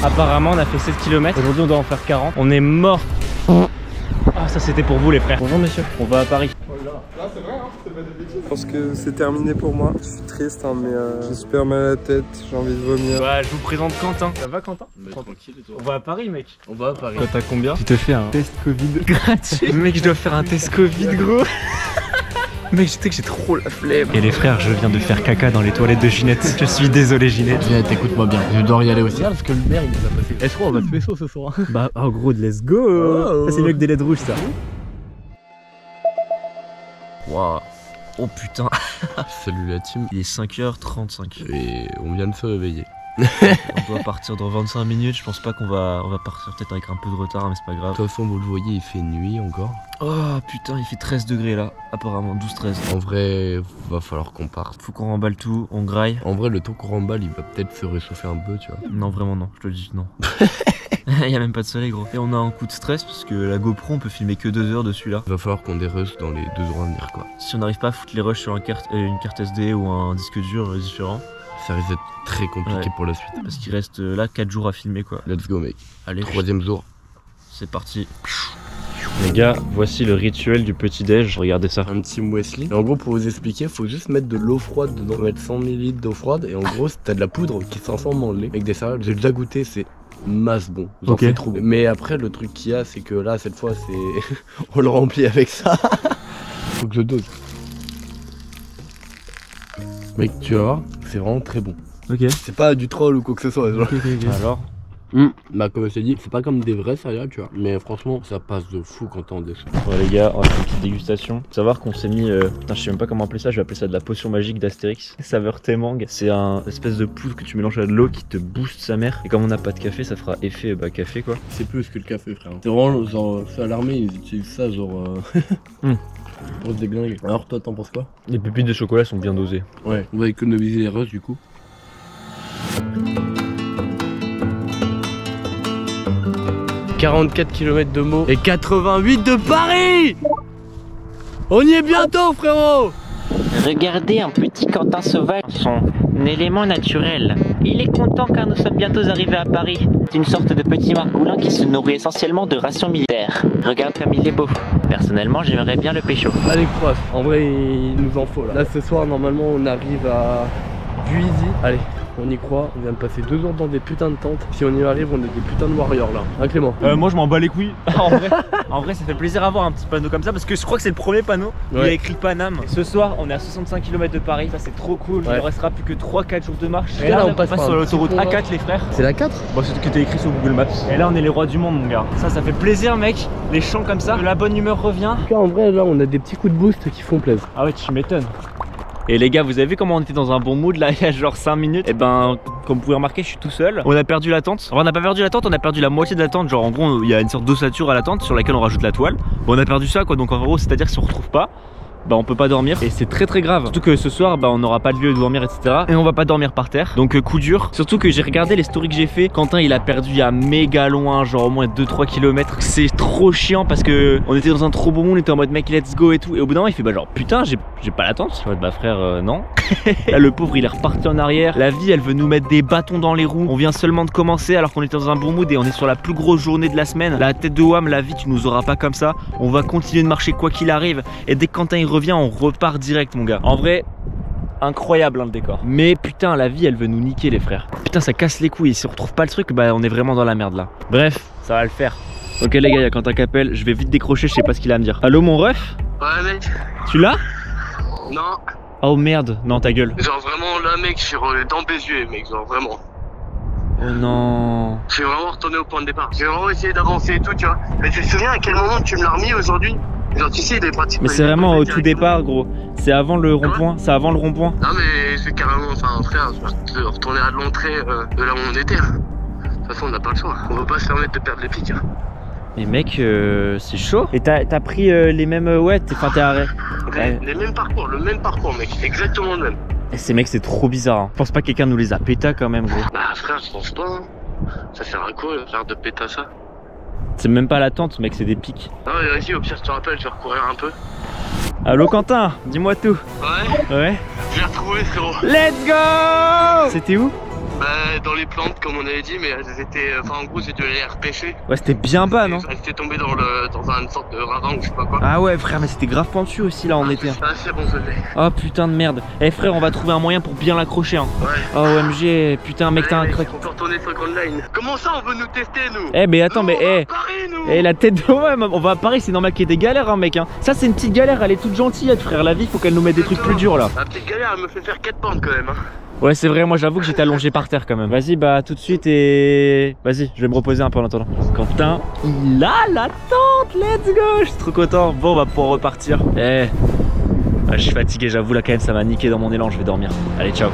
Apparemment on a fait 7 km, aujourd'hui on doit en faire 40. On est mort. Ah ça c'était pour vous les frères. Bonjour monsieur, on va à Paris. Là c'est vrai, hein, c'est pas des bêtises. Je pense que c'est terminé pour moi. Je suis triste hein, mais j'ai super mal à la tête, j'ai envie de vomir. Bah je vous présente Quentin. Ça va Quentin? Tranquille et toi? On va à Paris mec. On va à Paris. Toi t'as combien? Tu te fais un test Covid Gratuit. Mec je dois faire un test Covid gros. Mec, je sais que j'ai trop la flemme. Et les frères, je viens de faire caca dans les toilettes de Ginette. Je suis désolé Ginette. Ginette, écoute-moi bien, je dois y aller aussi. Parce que le maire il nous a passé. Est-ce qu'on va se pécho ce soir? Bah, oh gros, let's go. Ça c'est mieux que des LED rouges ça. Waouh. Oh putain. Salut la team. Il est 5h35. Et on vient de se réveiller. On doit partir dans 25 minutes. Je pense pas qu'on va partir peut-être avec un peu de retard, mais c'est pas grave. De toute façon, vous le voyez, il fait nuit encore. Oh putain, il fait 13 degrés là. Apparemment, 12-13. En vrai, va falloir qu'on parte. Faut qu'on remballe tout, on graille. En vrai, le temps qu'on remballe, il va peut-être se réchauffer un peu, tu vois. Non, vraiment non, je te le dis non. Il y a même pas de soleil gros. Et on a un coup de stress parce que la GoPro on peut filmer que 2 heures dessus là. Il va falloir qu'on dérush dans les 2 jours à venir quoi. Si on n'arrive pas à foutre les rushs sur une carte SD ou un disque dur différent, ça risque d'être très compliqué pour la suite. Parce qu'il reste là 4 jours à filmer quoi. Let's go mec. Allez, 3e jour. c'est parti. Les gars, voici le rituel du petit déj. Regardez ça. Un petit muesli. Et en gros, pour vous expliquer, faut juste mettre de l'eau froide dedans. Faut mettre 100 ml d'eau froide. Et en gros, t'as de la poudre qui s'ensemble dans le lait avec des céréales. J'ai déjà goûté, c'est masse bon. J'en fais trop bon. Mais après, le truc qu'il y a, c'est que là, cette fois, c'est. On le remplit avec ça. Faut que je dose. Mec, tu vas voir, c'est vraiment très bon. Ok. C'est pas du troll ou quoi que ce soit. Genre. Alors Bah comme je t'ai dit, c'est pas comme des vrais céréales tu vois. Mais franchement ça passe de fou quand t'es en dessous. Ouais les gars, on va faire une petite dégustation. Faut savoir qu'on s'est mis, putain je sais même pas comment appeler ça, je vais appeler ça de la potion magique d'Astérix. Saveur thé mangue, c'est un espèce de poudre que tu mélanges à de l'eau qui te booste sa mère. Et comme on n'a pas de café, ça fera effet café quoi. C'est plus que le café frère. C'est vraiment genre, à l'armée ils utilisent ça genre pour se déglinguer. Alors toi t'en penses quoi? Les pépites de chocolat sont bien dosées. Ouais, on va économiser les rushes du coup. 44 km de Meaux et 88 de Paris. On y est bientôt frérot. Regardez un petit Quentin sauvage, son élément naturel. Il est content car nous sommes bientôt arrivés à Paris. C'est une sorte de petit margoulin qui se nourrit essentiellement de rations militaires. Regarde comme il est beau. Personnellement, j'aimerais bien le pécho. Allez croise, en vrai il nous en faut là. Là ce soir normalement on arrive à Buisy. Allez. On y croit, on vient de passer 2 jours dans des putains de tentes. Si on y arrive, on est des putains de warriors là. Hein Clément? Moi je m'en bats les couilles. en vrai ça fait plaisir à voir un petit panneau comme ça parce que je crois que c'est le premier panneau. Ouais. Il y a écrit Paname. Ce soir on est à 65 km de Paris, ça c'est trop cool. Ouais. Il ne restera plus que 3-4 jours de marche. Et là on passe sur l'autoroute A4 les frères. C'est la 4? Bon c'est ce que t'as écrit sur Google Maps. Et là on est les rois du monde mon gars. Ça fait plaisir mec, les chants comme ça. La bonne humeur revient. En tout cas en vrai là on a des petits coups de boost qui font plaisir. Ah ouais tu m'étonnes. Et les gars, vous avez vu comment on était dans un bon mood là il y a genre 5 minutes? Et ben, comme vous pouvez remarquer, je suis tout seul. On a perdu la tente. Enfin, on n'a pas perdu la tente, on a perdu la moitié de la tente. Genre en gros, il y a une sorte d'ossature à la tente sur laquelle on rajoute la toile. Bon, on a perdu ça quoi, donc en gros, c'est-à-dire que si on retrouve pas, bah on peut pas dormir et c'est très grave. Surtout que ce soir bah on n'aura pas de lieu de dormir etc. Et on va pas dormir par terre. Donc coup dur. Surtout que j'ai regardé les stories que j'ai fait. Quentin il a perdu à méga loin, genre au moins 2-3 km. C'est trop chiant parce que on était dans un trop beau monde, on était en mode mec let's go et tout. Et au bout d'un moment il fait bah genre putain j'ai pas la tente. Je suis en mode bah frère non. Là le pauvre il est reparti en arrière. La vie elle veut nous mettre des bâtons dans les roues. On vient seulement de commencer alors qu'on était dans un bon mood et on est sur la plus grosse journée de la semaine. La tête de Wham, la vie tu nous auras pas comme ça. On va continuer de marcher quoi qu'il arrive. Et dès que Quentin il revient on repart direct mon gars. En vrai incroyable hein, le décor. Mais putain la vie elle veut nous niquer les frères. Putain ça casse les couilles et si on retrouve pas le truc bah on est vraiment dans la merde là. Bref ça va le faire. Ok les gars, il y a Quentin qui appelle, je vais vite décrocher, je sais pas ce qu'il a à me dire. Allô mon ref? Ouais mec. Tu l'as? Non. Oh merde, non ta gueule. Genre vraiment là mec, je suis dans Béziers mec, genre vraiment. Oh non. Je vais vraiment retourner au point de départ. Je vais vraiment essayer d'avancer et tout tu vois. Mais tu te souviens à quel moment tu me l'as remis aujourd'hui? Genre tu sais il est pratique. Mais c'est vraiment au tout départ gros. C'est avant le rond-point, c'est avant le rond-point. Non mais c'est carrément, enfin frère, je vais retourner à l'entrée de là où on était. De toute façon on n'a pas le choix. On va pas se permettre de perdre les pics. Hein. Mais mec, c'est chaud. Et t'as pris les mêmes ouais, enfin t'es arrêté. Les mêmes parcours, le même parcours mec, exactement le même. Et ces mecs c'est trop bizarre. Hein. Je pense pas que quelqu'un nous les a péta quand même gros. Bah frère je pense pas. Hein. Ça sert à quoi faire de péta ça? C'est même pas la tente mec, c'est des pics. Ah ouais vas-y au pire je te rappelle, je vais recourir un peu. Allô Quentin, dis-moi tout. Ouais. Ouais. Je l'ai retrouvé frérot. Let's go. C'était où? Bah dans les plantes comme on avait dit, mais elles étaient, enfin en gros c'était l'air pêché. Ouais, c'était bien bas, non? Elles étaient tombées dans une sorte de ravin ou je sais pas quoi. Ah ouais frère, mais c'était grave pentu aussi là en été. Ah c'est bon, ça fait. Oh putain de merde. Eh frère, on va trouver un moyen pour bien l'accrocher hein. Ouais. Oh OMG, putain mec, t'as un crack. On peut retourner sur Grand Line. Comment ça on veut nous tester nous? Eh mais attends, nous, mais on va eh à Paris, nous. Eh la tête de ouais, on va à Paris, c'est normal qu'il y ait des galères hein mec hein. Ça c'est une petite galère, elle est toute gentille frère. La vie faut qu'elle nous mette des trucs plus durs là. La petite galère elle me fait faire 4 pentes quand même hein. Ouais c'est vrai, moi j'avoue que j'étais allongé par terre quand même. Vas-y bah tout de suite et... Vas-y, je vais me reposer un peu en attendant. Quentin, il a la tente, let's go. Je suis trop content. Bon on va pouvoir repartir. Eh je suis fatigué, j'avoue là quand même ça m'a niqué dans mon élan, je vais dormir. Allez ciao.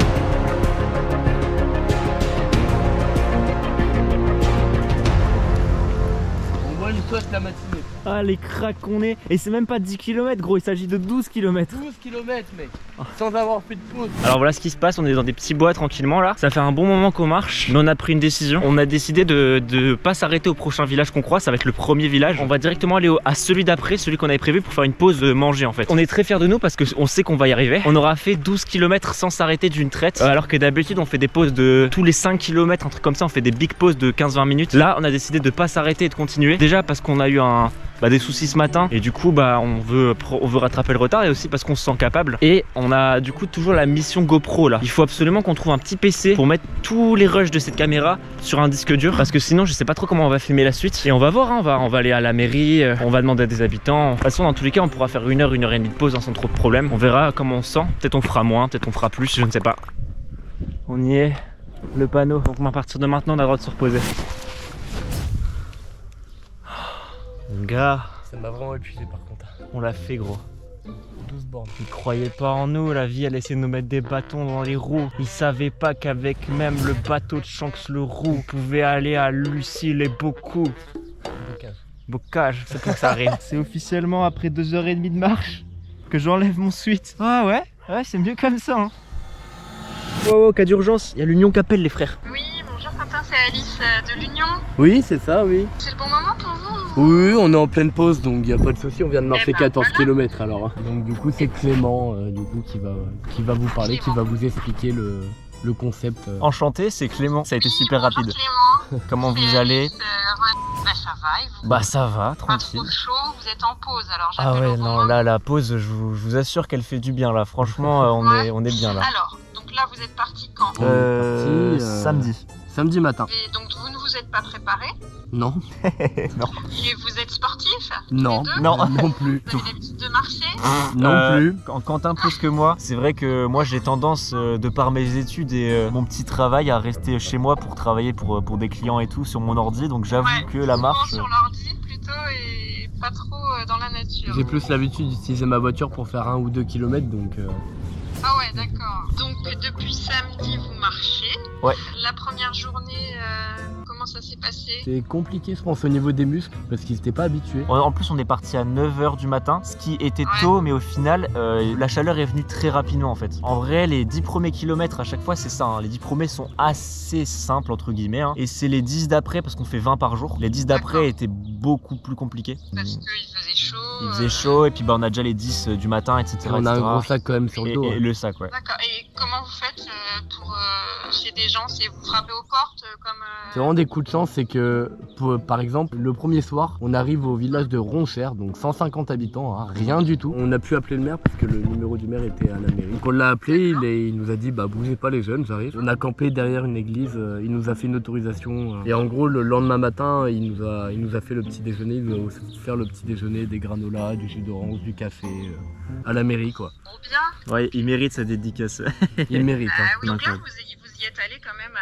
On voit une sauce la matinée. Ah les cracks qu'on est. Et c'est même pas 10 km gros, il s'agit de 12 km. 12 km mec, sans avoir fait de pause. Alors voilà ce qui se passe, on est dans des petits bois tranquillement là. Ça fait un bon moment qu'on marche, mais on a pris une décision. On a décidé de pas s'arrêter au prochain village qu'on croise, ça va être le premier village. On va directement aller à celui d'après, celui qu'on avait prévu pour faire une pause manger en fait. On est très fiers de nous parce qu'on sait qu'on va y arriver. On aura fait 12 km sans s'arrêter d'une traite, alors que d'habitude on fait des pauses de tous les 5 km, un truc comme ça, on fait des big pauses de 15-20 minutes. Là on a décidé de pas s'arrêter et de continuer. Déjà parce qu'on a eu des soucis ce matin et du coup on veut rattraper le retard, et aussi parce qu'on se sent capable. Et on a du coup toujours la mission GoPro là. Il faut absolument qu'on trouve un petit PC pour mettre tous les rushs de cette caméra sur un disque dur, parce que sinon je sais pas trop comment on va filmer la suite. Et on va voir hein, on va aller à la mairie, on va demander à des habitants. De toute façon dans tous les cas on pourra faire 1 heure et demie de pause hein, sans trop de problème. On verra comment on se sent, peut-être on fera moins, peut-être on fera plus, je ne sais pas. On y est, le panneau. Donc à partir de maintenant on a le droit de se reposer. Gars, Ça m'a vraiment épuisé par contre. on l'a fait gros. 12 bornes. Ils croyaient pas en nous, la vie elle essayait de nous mettre des bâtons dans les roues. Ils savaient pas qu'avec même le bateau de Shanks le roux, on pouvait aller à Lucille et beaucoup. Bocage, c'est pour que ça arrive. C'est officiellement après 2h30 de marche que j'enlève mon suite. Ah ouais, c'est mieux comme ça hein. Oh, cas d'urgence, il y a l'Union qui appelle les frères. Oui, bonjour Quentin, c'est Alice de l'Union. Oui, c'est ça, oui. C'est le bon moment pour vous? Oui, on est en pleine pause, donc il n'y a pas de souci, on vient de marcher Eh ben, 14 voilà. km alors. Donc du coup c'est Clément qui va vous parler, qui va vous expliquer le concept. Enchanté, c'est Clément, ça a été super Bonjour rapide. Clément. Comment C'est vous allez? Alice, ouais. Bah ça va et vous? Bah ça va, Pas tranquille. trop chaud, vous êtes en pause alors Ah j'appelle ouais, au bon non, moment. là la pause, je vous assure qu'elle fait du bien là. Franchement, on est bien là. Alors, donc là vous êtes parti quand? On est parti, Samedi. Samedi matin. Et donc vous ne vous êtes pas préparé? Non. Non. Et vous êtes sportif? Non. Les deux? Non. Non plus. Vous avez l'habitude de marcher? Non plus. Quentin plus que moi, c'est vrai que moi j'ai tendance, de par mes études et mon petit travail, à rester chez moi pour travailler pour des clients et tout sur mon ordi, donc j'avoue Ouais, que la souvent marche... sur l'ordi plutôt et pas trop dans la nature. J'ai plus l'habitude d'utiliser ma voiture pour faire 1 ou 2 km, donc Ah ouais, d'accord. Donc depuis samedi, vous marchez. Ouais. La première journée, comment ça s'est passé? c'est compliqué je pense au niveau des muscles parce qu'ils n'étaient pas habitués. En plus on est parti à 9h du matin, ce qui était Ouais. tôt, mais au final la chaleur est venue très rapidement en fait. En vrai les 10 premiers kilomètres à chaque fois c'est ça, hein. Les 10 premiers sont assez simples entre guillemets hein. Et c'est les 10 d'après, parce qu'on fait 20 par jour, les 10 d'après D'accord. étaient beaucoup plus compliqués. Parce qu'il faisait chaud. Il faisait chaud et puis on a déjà les 10 du matin etc. Et on a un etc. gros sac quand même sur le Et, dos. et le sac ouais. D'accord. Et comment vous faites pour chez des gens? C'est vous frappez aux portes comme. C'est vraiment des coups de chance, c'est que par exemple le premier soir on arrive au village de Ronchère, donc 150 habitants, hein, rien du tout. On a pu appeler le maire parce que le numéro du maire était à la mairie. Donc on l'a appelé, il nous a dit bah bougez pas les jeunes, j'arrive. On a campé derrière une église, il nous a fait une autorisation et en gros le lendemain matin il nous a fait le petit déjeuner, il nous a aussi fait le petit déjeuner, des granolas, du jus d'orange, du café à la mairie quoi. Ou bien. Ouais, il mérite sa dédicace. Il mérite. Ah Hein. oui, ou bien incroyable. vous y êtes allé quand même.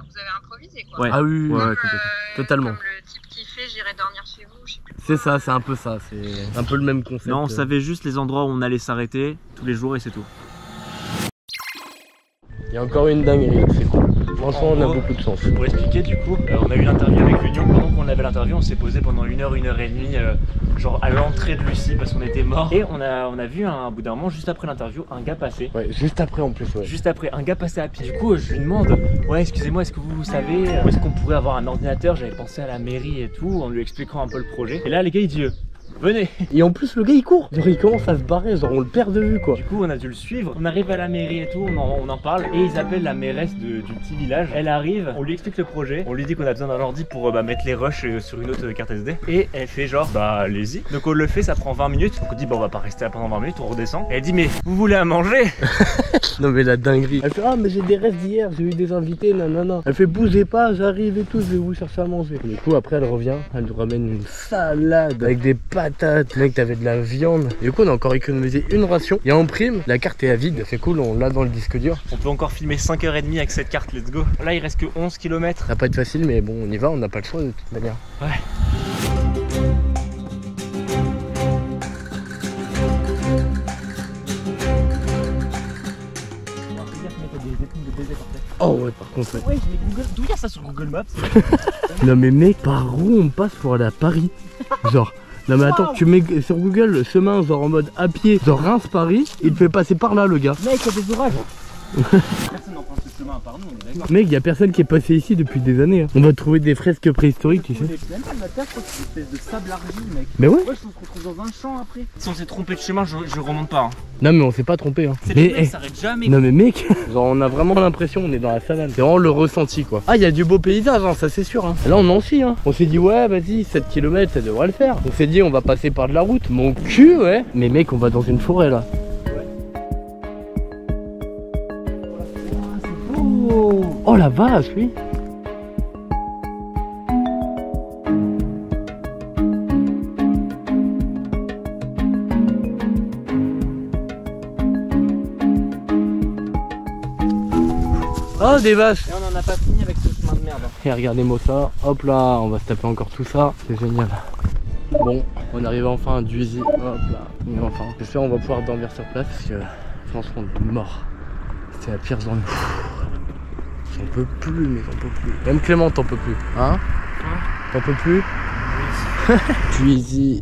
Vous avez improvisé quoi. Ouais. Ah oui, Ouais, oui. complètement. Totalement. Comme le type qui fait j'irai dormir chez vous. Je sais plus. C'est ça, c'est un peu ça, c'est un peu le même concept. Non, on savait juste les endroits où on allait s'arrêter tous les jours et c'est tout. Il y a encore une dinguerie, c'est cool. Franchement, on a beaucoup de chance. Pour expliquer du coup, on a eu l'interview avec l'Union. Pendant qu'on avait l'interview, on s'est posé pendant 1 heure, 1 heure et demie, genre à l'entrée de Lucie parce qu'on était mort. Et on a vu un bout d'un moment, juste après l'interview, un gars passer. Ouais, juste après en plus, ouais. Juste après, un gars passait à pied. Du coup, je lui demande, ouais, excusez-moi, est-ce que vous savez où est-ce qu'on pourrait avoir un ordinateur? J'avais pensé à la mairie et tout, en lui expliquant un peu le projet. Et là, les gars, il dit, venez. Et en plus le gars il court, genre il commence à se barrer, genre on le perd de vue quoi. Du coup on a dû le suivre, on arrive à la mairie et tout, on en parle et ils appellent la mairesse du petit village. Elle arrive, on lui explique le projet, on lui dit qu'on a besoin d'un ordi pour mettre les rushs sur une autre carte SD et elle fait genre bah allez-y. Donc on le fait, ça prend 20 minutes, donc on dit bon on va pas rester là pendant 20 minutes, on redescend. Et elle dit mais vous voulez à manger? Non mais la dinguerie. Elle fait ah mais j'ai des restes d'hier, j'ai eu des invités, nanana. Elle fait bougez pas, j'arrive et tout, je vais vous chercher à manger. Du coup après elle revient, elle nous ramène une salade avec des patates, mec t'avais de la viande. Et du coup on a encore économisé une ration. Et en prime, la carte est à vide, c'est cool, on l'a dans le disque dur. On peut encore filmer 5h30 avec cette carte, let's go. Là il reste que 11 km. Ça va pas être facile mais bon on y va, on n'a pas le choix de toute manière. Ouais. Oh ouais par contre ouais. Ouais, d'où il y a ça sur Google Maps? Non mais mec, par où on passe pour aller à Paris? Genre, non mais attends, tu mets sur Google le chemin genre en mode à pied, genre Reims-Paris, il te fait passer par là le gars. Mec, il y a des orages. Personne n'emprunte ce chemin à part nous, on est d'accord. Mec, y a personne qui est passé ici depuis des années. Hein. On va trouver des fresques préhistoriques, tu sais. Même pas de la terre, c'est une espèce de sable argile, mec. Mais ouais. Ouais, je se retrouve dans un champ après. Si on s'est trompé de chemin, je remonte pas. Hein. Non mais on s'est pas trompé hein. Cette Mais chemin s'arrête jamais. non mais mec, genre on a vraiment l'impression qu'on est dans la savane. C'est vraiment le ressenti quoi. Ah il y a du beau paysage hein, ça c'est sûr hein. Là on en chie hein. On s'est dit ouais vas-y 7 km ça devrait le faire. On s'est dit on va passer par de la route. Mon cul ouais. Mais mec on va dans une forêt là. Oh la vache oui. Oh des vaches. Et on en a pas fini avec ce chemin de merde. Et regardez-moi ça, hop là, on va se taper encore tout ça, c'est génial. Bon, on arrive enfin à Duisy, hop là, et enfin. J'espère qu'on va pouvoir dormir sur place parce que franchement on est mort. C'était la pire journée. J'en peux plus, mais j'en peux plus. Même Clément t'en peux plus, hein? T'en peux plus? Duisy,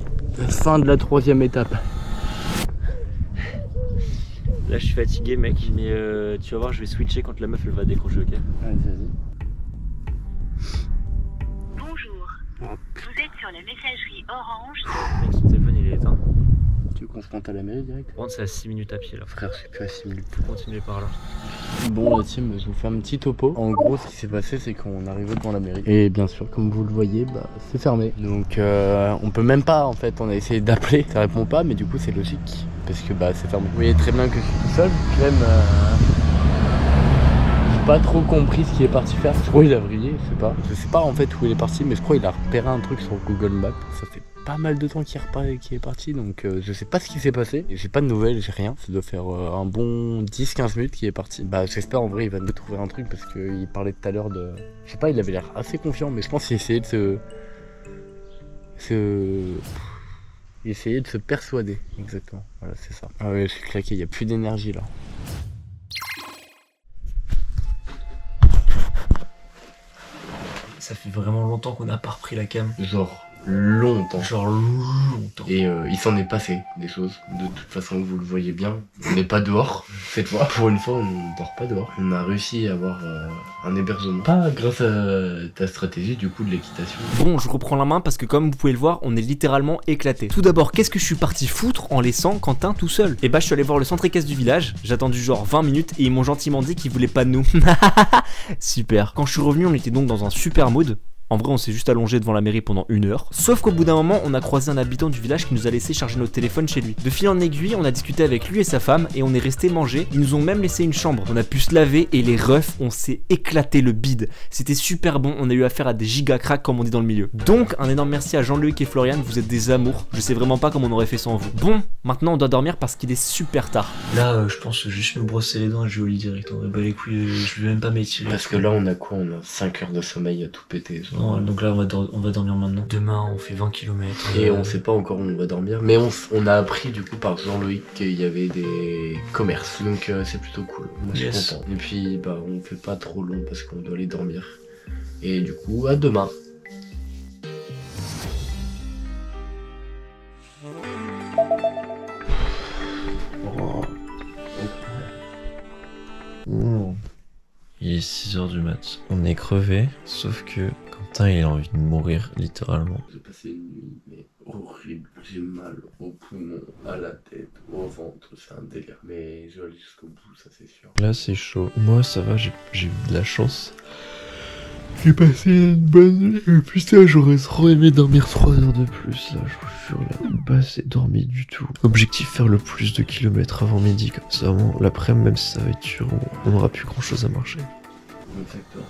fin de la 3e étape. Là je suis fatigué mec, mais tu vas voir je vais switcher quand la meuf elle va décrocher, ok? Vas-y, vas-y. Bonjour, vous êtes sur la messagerie Orange. Mec son téléphone il est éteint. Tu veux qu'on se pointe à la mairie direct? Par contre c'est à 6 minutes à pied là. Frère, c'est plus à 6 minutes. Faut continuer par là. Bon la team, je vous fais un petit topo. En gros ce qui s'est passé c'est qu'on arrivait devant la mairie. Et bien sûr comme vous le voyez, bah, c'est fermé. Donc on peut même pas en fait, on a essayé d'appeler, ça répond pas mais du coup c'est logique. Parce que bah c'est fermé. Vous voyez très bien que je suis tout seul. Clem j'ai pas trop compris ce qu'il est parti faire. Je crois qu'il a vrillé, je sais pas. Je sais pas en fait où il est parti mais je crois qu'il a repéré un truc sur Google Maps. Ça fait pas mal de temps qu'il est parti donc je sais pas ce qui s'est passé. J'ai pas de nouvelles, j'ai rien. Ça doit faire un bon 10-15 minutes qu'il est parti. Bah j'espère en vrai il va nous trouver un truc parce qu'il parlait tout à l'heure de... Je sais pas, il avait l'air assez confiant mais je pense qu'il essayait de essayer de se persuader, exactement, voilà c'est ça. Ah ouais je suis claqué, il n'y a plus d'énergie là. Ça fait vraiment longtemps qu'on n'a pas repris la cam. Genre longtemps. Genre longtemps. Et il s'en est passé des choses. De toute façon vous le voyez bien, on n'est pas dehors cette fois. Pour une fois on ne dort pas dehors. On a réussi à avoir un hébergement. Pas grâce à ta stratégie du coup de l'équitation. Bon je reprends la main parce que comme vous pouvez le voir on est littéralement éclaté. Tout d'abord qu'est-ce que je suis parti foutre en laissant Quentin tout seul? Et bah je suis allé voir le centre équestre du village. J'ai attendu genre 20 minutes et ils m'ont gentiment dit qu'ils voulaient pas de nous. Super. Quand je suis revenu on était donc dans un super mood. En vrai on s'est juste allongé devant la mairie pendant 1 heure. Sauf qu'au bout d'un moment on a croisé un habitant du village qui nous a laissé charger notre téléphone chez lui. De fil en aiguille on a discuté avec lui et sa femme et on est resté manger. Ils nous ont même laissé une chambre. On a pu se laver et les refs on s'est éclaté le bide. C'était super bon, on a eu affaire à des giga cracks comme on dit dans le milieu. Donc un énorme merci à Jean-Luc et Florian, vous êtes des amours. Je sais vraiment pas comment on aurait fait sans vous. Bon, maintenant on doit dormir parce qu'il est super tard. Là je pense juste me brosser les dents et je vais au lit direct. On va battre les couilles, je vais même pas m'étirer. Parce que là on a quoi? On a 5 heures de sommeil à tout péter. Non, donc là on va dormir maintenant. Demain on fait 20 km. Et on sait pas encore où on va dormir. Mais on a appris du coup par Jean-Loïc qu'il y avait des commerces. Donc c'est plutôt cool. Moi je suis content. Et puis bah on fait pas trop long parce qu'on doit aller dormir. Et du coup à demain. Il est 6h du mat. On est crevé, sauf que Quentin il a envie de mourir littéralement. J'ai passé une nuit mais horrible. J'ai mal au poumon, à la tête, au ventre, c'est un délire. Mais je vais aller jusqu'au bout, ça c'est sûr. Là c'est chaud. Moi ça va, j'ai eu de la chance. J'ai passé une bonne nuit. Putain, j'aurais trop aimé dormir 3 heures de plus là, je vous jure là. Pas assez dormi du tout. Objectif faire le plus de kilomètres avant midi, comme ça bon, l'après-midi même si ça va être dur, on n'aura plus grand chose à marcher. Exactement.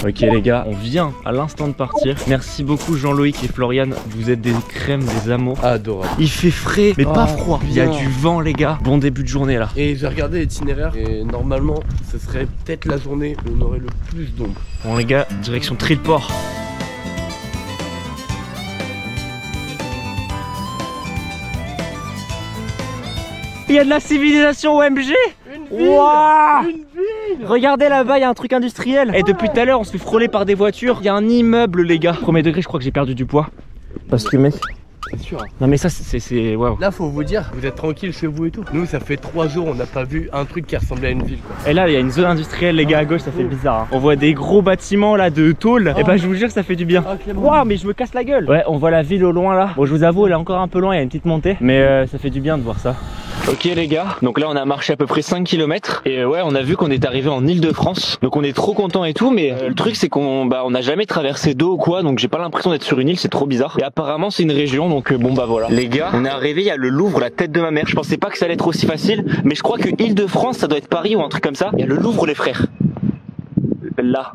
Ok les gars, on vient à l'instant de partir. Merci beaucoup Jean-Loïc et Florian, vous êtes des crèmes, des amours. Adorable. Il fait frais, mais pas froid. Il y a bien. du vent les gars. Bon début de journée là. Et j'ai regardé l'itinéraire et normalement ce serait peut-être la journée où on aurait le plus d'ombre. Bon les gars, direction Trilport. Il y a de la civilisation OMG. Wow. Une ville. Regardez là-bas, il y a un truc industriel. Et depuis tout à l'heure, on se fait frôler par des voitures. Il y a un immeuble, les gars. Premier degré, je crois que j'ai perdu du poids. Parce que, mec. C'est sûr. Non, mais ça, c'est. Waouh. Là, faut vous dire, vous êtes tranquille chez vous et tout. Nous, ça fait 3 jours, on n'a pas vu un truc qui ressemblait à une ville, quoi. Et là, il y a une zone industrielle, les gars, à gauche, ça fait bizarre. Hein. On voit des gros bâtiments là de tôle. Et bah, je vous jure que ça fait du bien. Waouh, mais je me casse la gueule. Ouais, on voit la ville au loin là. Bon, je vous avoue, elle est encore un peu loin, il y a une petite montée. Mais ça fait du bien de voir ça. Ok les gars, donc là on a marché à peu près 5 km et ouais on a vu qu'on est arrivé en Île-de-France. Donc on est trop content et tout, mais le truc c'est qu'on n'a jamais traversé d'eau ou quoi, donc j'ai pas l'impression d'être sur une île, c'est trop bizarre. Et apparemment c'est une région, donc bon bah voilà. Les gars, on est arrivé, il y a le Louvre, la tête de ma mère. Je pensais pas que ça allait être aussi facile, mais je crois que Île-de-France ça doit être Paris ou un truc comme ça. Il y a le Louvre les frères. Là.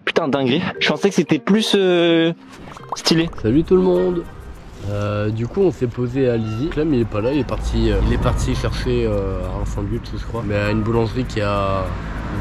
Putain dinguerie. Je pensais que c'était plus stylé. Salut tout le monde. Du coup on s'est posé à Lizy. Clem il est pas là, il est parti chercher un sandwich je crois. Mais à une boulangerie qui est à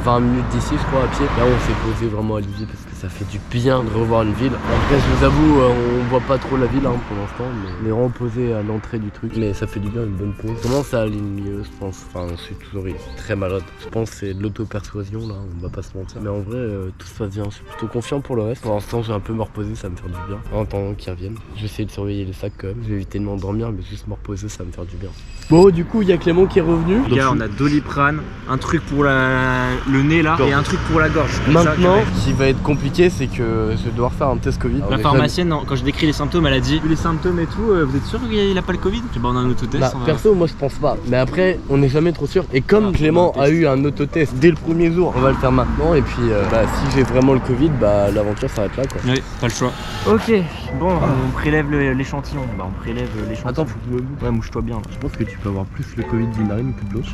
20 minutes d'ici je crois à pied. Là on s'est posé vraiment à Lizy parce que ça fait du bien de revoir une ville. Après je vous avoue on voit pas trop la ville hein, pour l'instant, mais on est vraiment posé à l'entrée du truc. Mais ça fait du bien, une bonne pause. Comment ça aller mieux je pense. Enfin je suis toujours très malade. Je pense que c'est de l'auto-persuasion là, on va pas se mentir. Mais en vrai tout se passe bien, je suis plutôt confiant pour le reste. Pour l'instant j'ai un peu me reposer, ça va me faire du bien. En attendant qu'ils reviennent. Je vais essayer de surveiller les sacs quand même. Je vais éviter de m'endormir mais juste me reposer ça va me faire du bien. Bon du coup il y a Clément qui est revenu. Les gars on a Doliprane, un truc pour le nez là et un truc pour la gorge. Maintenant ce qui va être compliqué c'est que je vais devoir faire un test Covid. La pharmacienne quand je décris les symptômes elle a dit les symptômes et tout, vous êtes sûr qu'il a pas le Covid? Bah on a un autotest. Bah, perso moi je pense pas. Mais après on n'est jamais trop sûr. Et comme Clément a eu un autotest dès le premier jour, on va le faire maintenant. Et puis si j'ai vraiment le Covid, bah l'aventure s'arrête là quoi. Oui, pas le choix. Ok, bon on prélève l'échantillon. Bah on prélève l'échantillon. Attends faut que je me bouge. Ouais mouche-toi bien là. Je pense que tu peux avoir plus le Covid d'une narine que de l'autre.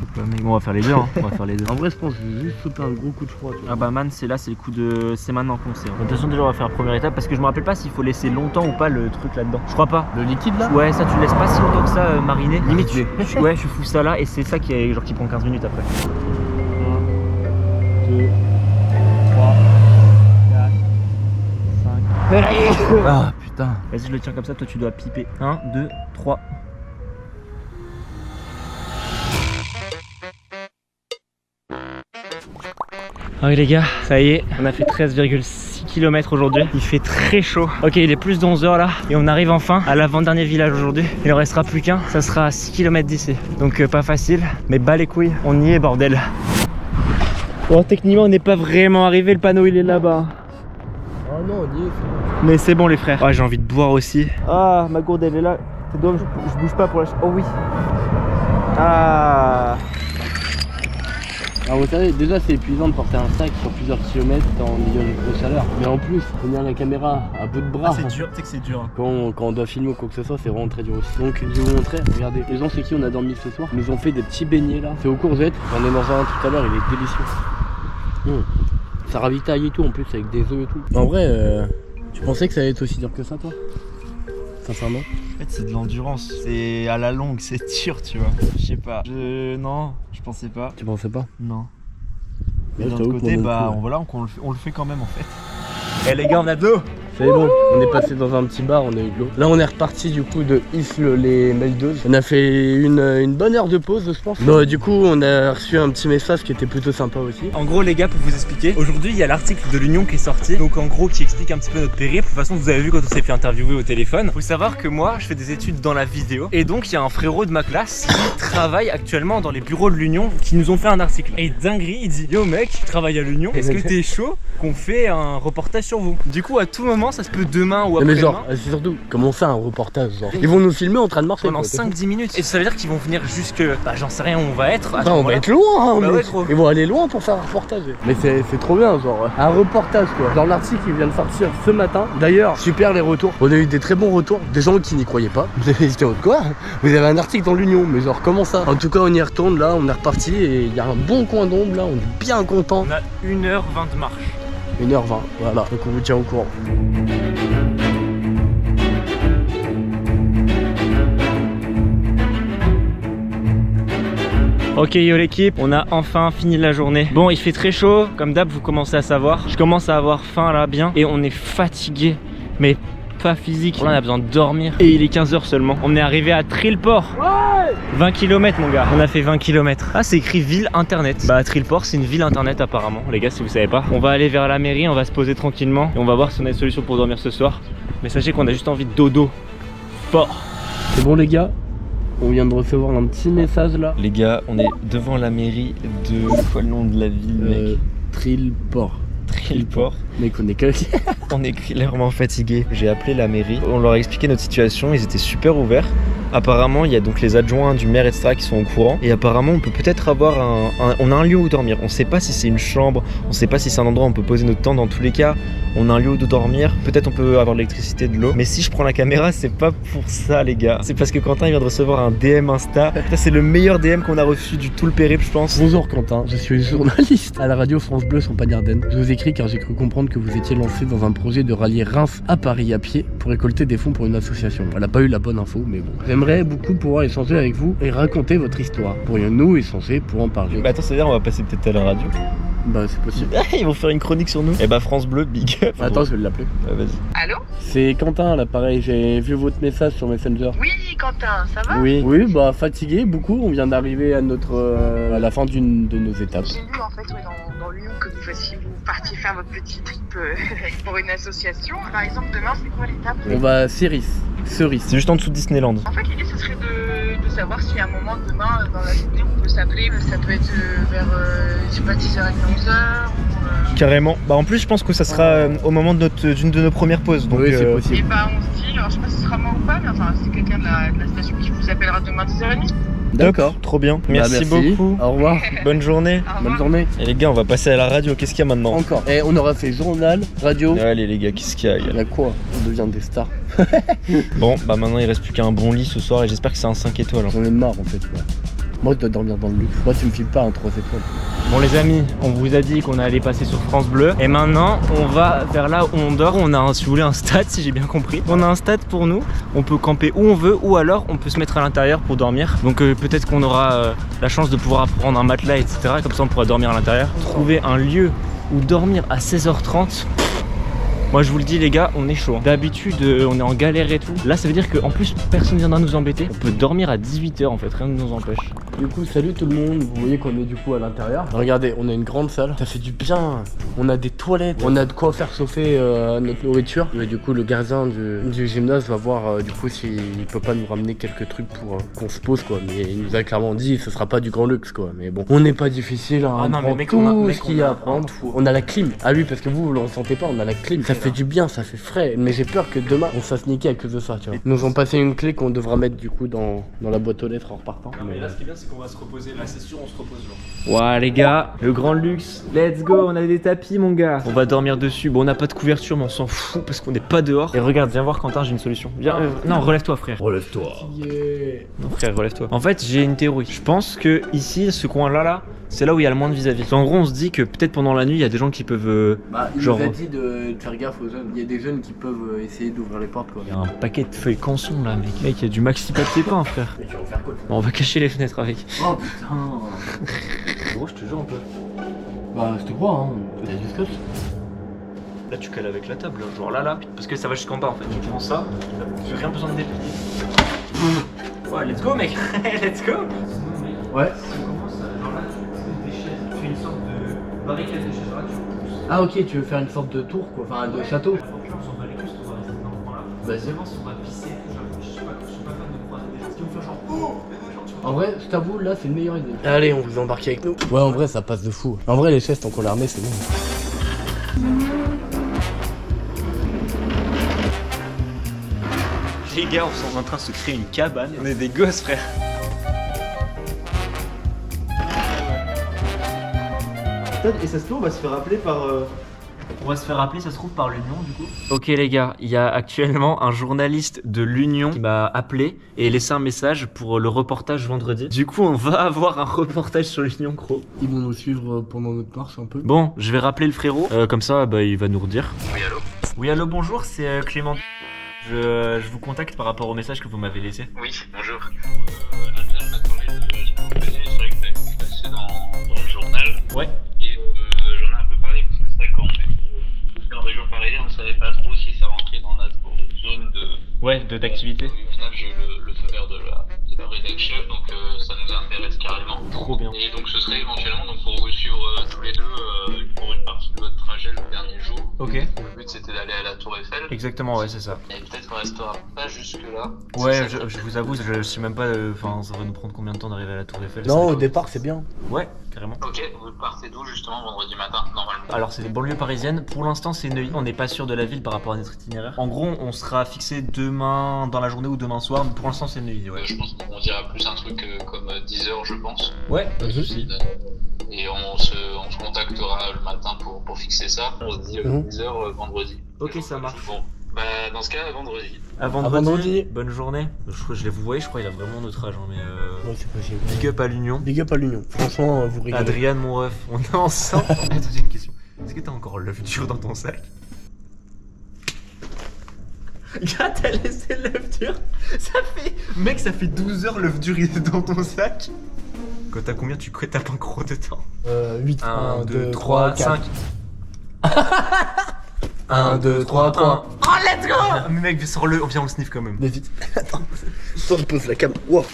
On va faire les deux hein. On va faire les deux. En vrai je pense que j'ai juste sauté un gros coup de froid. Ah bah man c'est là, c'est le coup de... c'est maintenant qu'on sait. De toute façon déjà on va faire la première étape parce que je me rappelle pas s'il faut laisser longtemps ou pas le truc là-dedans. Je crois pas. Le liquide là? Ouais ça tu le laisses pas si longtemps que ça mariner. Limite ouais je fous ça là et c'est ça qui est genre qui prend 15 minutes après. 1, 2, 3, 4, 5. Ah putain. Vas-y je le tiens comme ça, toi tu dois piper. 1, 2, 3. Ah oui les gars, ça y est, on a fait 13,6 km aujourd'hui. Il fait très chaud. Ok, il est plus de 11 h là et on arrive enfin à l'avant-dernier village aujourd'hui. Il en restera plus qu'un, ça sera à 6 km d'ici. Donc pas facile, mais bas les couilles, on y est bordel. Bon techniquement on n'est pas vraiment arrivé, le panneau il est là-bas. Oh non on y est. Mais c'est bon les frères. Ah j'ai envie de boire aussi. Ah ma gourde elle est là. Tes doigts je bouge pas pour la... Oh oui. Ah. Alors vous savez, déjà c'est épuisant de porter un sac sur plusieurs kilomètres en ayant une grosse chaleur. Mais en plus, tenir la caméra à bout de bras. Ah, c'est dur, tu sais que c'est dur. Hein. Quand on doit filmer ou quoi que ce soit, c'est vraiment très dur aussi. Donc je vais vous montrer, regardez, les gens chez qui on a dormi ce soir nous ont fait des petits beignets là. C'est aux courgettes, j'en ai mangé un tout à l'heure, il est délicieux. Ça ravitaille et tout en plus avec des œufs et tout. En vrai, tu pensais que ça allait être aussi dur que ça toi? Sincèrement? En fait c'est de l'endurance, c'est à la longue, c'est dur tu vois. Je sais pas, non, je pensais pas. Tu pensais pas? Non. Mais d'un autre côté bah voilà, on le fait quand même en fait. Eh les gars on a de l'eau. C'est bon, on est passé dans un petit bar, on a eu de l'eau. Là on est reparti du coup de Isles-les-Meldeuses. On a fait une bonne heure de pause je pense. Bon, du coup on a reçu un petit message qui était plutôt sympa aussi. En gros les gars pour vous expliquer, aujourd'hui il y a l'article de l'Union qui est sorti. Donc en gros qui explique un petit peu notre périple. De toute façon vous avez vu quand on s'est fait interviewer au téléphone. Faut savoir que moi je fais des études dans la vidéo. Et donc il y a un frérot de ma classe qui travaille actuellement dans les bureaux de l'Union qui nous ont fait un article. Et dinguerie il dit yo mec, je travaille à l'Union, est-ce que t'es chaud qu'on fait un reportage sur vous? Du coup à tout moment comment ça se peut demain ou Mais après-demain genre, c'est surtout, comment ça un reportage genre. Ils vont nous filmer en train de marcher pendant quoi, 5-10 minutes. Et ça veut dire qu'ils vont venir jusque, bah j'en sais rien où on va être. Enfin, on va être loin, hein, Bah mais ouais, gros. ils vont aller loin pour faire un reportage. Mais c'est trop bien, genre un reportage quoi. Genre l'article qui vient de sortir ce matin. D'ailleurs, super les retours. On a eu des très bons retours, des gens qui n'y croyaient pas. Vous avez dit quoi? Vous avez un article dans l'Union, mais genre comment ça? En tout cas, on y retourne là, on est reparti et il y a un bon coin d'ombre là, on est bien content. On a 1h20 de marche. 1h20, voilà, donc on vous tient au courant. Ok yo l'équipe, on a enfin fini la journée. Bon, il fait très chaud, comme d'hab vous commencez à savoir. Je commence à avoir faim là bien et on est fatigué, mais pas physique. On a besoin de dormir et il est 15h seulement. On est arrivé à Trillport. Ouais, 20 km mon gars, on a fait 20 km. Ah c'est écrit ville internet. Bah Trillport c'est une ville internet apparemment les gars si vous savez pas. On va aller vers la mairie, on va se poser tranquillement et on va voir si on a une solution pour dormir ce soir. Mais sachez qu'on a juste envie de dodo fort. C'est bon les gars? On vient de recevoir un petit message là. Les gars, on est devant la mairie de... Quoi le nom de la ville mec? Trillport. Trillport. Mec on est claqué. On est clairement fatigué. J'ai appelé la mairie, on leur a expliqué notre situation, ils étaient super ouverts. Apparemment il y a donc les adjoints du maire etc qui sont au courant. Et apparemment on peut peut-être avoir on a un lieu où dormir. On sait pas si c'est une chambre, on sait pas si c'est un endroit où on peut poser notre tente. Dans tous les cas on a un lieu où dormir. Peut-être on peut avoir de l'électricité, de l'eau. Mais si je prends la caméra c'est pas pour ça les gars. C'est parce que Quentin il vient de recevoir un DM Insta. C'est le meilleur DM qu'on a reçu du tout le périple je pense. Bonjour Quentin, je suis journaliste à la radio France Bleu Champagne-Ardenne. Je vous écris car j'ai cru comprendre que vous étiez lancé dans un projet de rallier Reims à Paris à pied pour récolter des fonds pour une association. Elle n'a pas eu la bonne info mais bon. J'aimerais beaucoup pouvoir échanger avec vous et raconter votre histoire. Pourrions-nous échanger pour en parler? Bah attends, c'est-à-dire on va passer peut-être à la radio. Bah c'est possible. Ils vont faire une chronique sur nous. Et bah France Bleu, big up. Attends, je vais l'appeler. Vas-y. Allô? C'est Quentin à l'appareil, j'ai vu votre message sur Messenger. Oui, Quentin, ça va? Oui, bah fatigué beaucoup, on vient d'arriver à à la fin d'une de nos étapes. J'ai lu en fait dans l'Union que vous partiez faire votre petit trip pour une association. Par exemple, demain, c'est quoi l'étape? On va à Cerise. C'est juste en dessous de Disneyland. En fait, l'idée, ce serait de savoir si à un moment demain, dans la journée, on peut s'appeler. Ça peut être vers, je sais pas, 10h30, 11h. Carrément. Bah en plus, je pense que ça sera au moment de d'une de nos premières pauses. Donc, oui, c'est possible. Et bah, on se dit, alors je sais pas si ce sera moi ou pas, mais enfin, c'est quelqu'un de la station qui vous appellera demain 10h30. D'accord, trop bien. Merci beaucoup. Au revoir. Bonne journée. Bonne journée. Et les gars, on va passer à la radio. Qu'est-ce qu'il y a maintenant? Encore. Et on aura fait journal, radio. Allez les gars, qu'est-ce qu'il y a? Il y a quoi? On devient des stars. Bon, bah maintenant il reste plus qu'un bon lit ce soir et j'espère que c'est un 5 étoiles. J'en ai marre en fait. Ouais. Moi je dois dormir dans le luxe. Moi tu me files pas un 3 étoiles. Bon les amis, on vous a dit qu'on allait passer sur France Bleu. Et maintenant on va vers là où on dort. On a si vous voulez un stade si j'ai bien compris. On a un stade pour nous. On peut camper où on veut ou alors on peut se mettre à l'intérieur pour dormir. Donc peut-être qu'on aura la chance de pouvoir prendre un matelas etc. Comme ça on pourra dormir à l'intérieur. Trouver un lieu où dormir à 16h30. Moi je vous le dis les gars, on est chaud. D'habitude on est en galère et tout. Là ça veut dire qu'en plus personne viendra nous embêter. On peut dormir à 18h en fait, rien ne nous empêche. Du coup salut tout le monde, vous voyez qu'on est du coup à l'intérieur. Regardez, on a une grande salle, ça fait du bien. On a des toilettes, on a de quoi faire chauffer notre nourriture. Mais du coup le gardien du gymnase va voir du coup s'il peut pas nous ramener quelques trucs pour qu'on se pose quoi. Mais il nous a clairement dit ce sera pas du grand luxe quoi. Mais bon, on n'est pas difficile à prendre tout ce qu'il y a à prendre. On a la clim. Ah oui parce que vous le ressentez pas, on a la clim. Ça fait du bien, ça fait frais, mais j'ai peur que demain on se fasse niquer à cause de ça, tu vois. Ils nous ont passé une clé qu'on devra mettre du coup dans la boîte aux lettres en repartant. Non, mais là ce qui est bien c'est qu'on va se reposer, là c'est sûr on se repose là. Ouais les gars, le grand luxe, let's go, on a des tapis mon gars. On va dormir dessus, bon on n'a pas de couverture mais on s'en fout parce qu'on n'est pas dehors. Et regarde, viens voir Quentin, j'ai une solution. Viens, non relève-toi frère. Relève-toi. Yeah. Non frère, relève-toi. En fait j'ai une théorie, je pense que ici, ce coin là, c'est là où il y a le moins de vis-à-vis. En gros on se dit que peut-être pendant la nuit il y a des gens qui peuvent il nous a dit de faire gaffe aux jeunes. Il y a des jeunes qui peuvent essayer d'ouvrir les portes quoi. Il y a un paquet de feuilles canson là mec. Mec il y a du maxi papier peint frère. Mais tu vas en faire quoi? Bon, on va cacher les fenêtres avec. Oh putain. Gros je te jure un peu. Bah je te crois hein, t'as du scotch. Là tu cales avec la table, genre là, parce que ça va jusqu'en bas en fait. Tu prends ça, j'ai rien besoin de déplier. Ouais let's go mec. Let's go. Ouais. Si on commence genre là, tu fais des chaises, tu fais une sorte de barricade de chaises là, tu repousses. Ah ok, tu veux faire une sorte de tour quoi, enfin de château. En plus on s'en bat les couilles, on va rester dans le coin là. Vas-y. Vraiment si on va pisser, genre, je suis pas fan de croiser des gens qui vont faire genre oh. En vrai, je t'avoue, là c'est une meilleure idée. Allez, on vous embarque avec nous. Ouais, en vrai, ça passe de fou. En vrai, les chaises, tant qu'on les remet, c'est bon. Les gars, on est en train de se créer une cabane. On est des gosses, frère. Et ça se trouve, on va se faire appeler par... On va se faire appeler, ça se trouve, par l'Union du coup. Ok les gars, il y a actuellement un journaliste de l'Union qui m'a appelé et laissé un message pour le reportage vendredi. Du coup, on va avoir un reportage sur l'Union, gros. Ils vont nous suivre pendant notre marche un peu. Bon, je vais rappeler le frérot, comme ça, bah, il va nous redire. Oui, allô? Oui, allô, bonjour, c'est Clément. Je vous contacte par rapport au message que vous m'avez laissé. Oui, bonjour. Adrien m'a parlé de l'hypothèse, c'est vrai que ça a été passé dans le journal. Ouais. Et j'en ai un peu parlé parce que c'est vrai qu'on est en région parisienne, on savait pas trop si ça rentrait dans notre zone de. Ouais, d'activité. Au final, j'ai eu le feu vert de la rédac chef, donc ça nous intéresse carrément. Trop bien. Et donc ce serait éventuellement donc, pour vous suivre tous les deux pour une partie de votre trajet le dernier jour. Ok. Le but c'était d'aller à la Tour Eiffel. Exactement, ouais, c'est ça. Et peut-être qu'on restera pas jusque là. Ouais, je vous avoue, je sais même pas, enfin, ça va nous prendre combien de temps d'arriver à la Tour Eiffel. Non, au départ, c'est bien. Ouais, carrément. Ok, vous partez d'où justement vendredi matin normalement? Alors c'est des banlieues parisiennes, pour l'instant c'est Neuilly, on n'est pas sûr de la ville par rapport à notre itinéraire. En gros on sera fixé demain dans la journée ou demain soir, mais pour l'instant c'est Neuilly, ouais. Je pense qu'on dira plus un truc comme 10h je pense. Ouais, pas de soucis. Et on se contactera le matin pour fixer ça. On se dit 10h vendredi. Ok, ça marche. Bon, bah dans ce cas vendredi. À vendredi. Bonne journée. Vous voyez, je crois qu'il a vraiment notre âge, hein, mais Ouais, c'est possible. big up à l'Union. Big up à l'Union. Franchement, vous rigolez. Adrien, mon ref, on est ensemble. Attends, j'ai une question. Est-ce que t'as encore l'œuf dur dans ton sac? Gars, t'as laissé l'œuf dur? Ça fait... Mec, ça fait 12 heures l'œuf dur il est dans ton sac. Quand t'as combien tu tapes un gros de temps? 8, 1, 2, 3, 5. 1, 2, 3, 3. Oh, let's go! Mais mec, sors-le, viens on le sniff quand même. Mais vite. Attends. Attends, je pose la cam. Wow.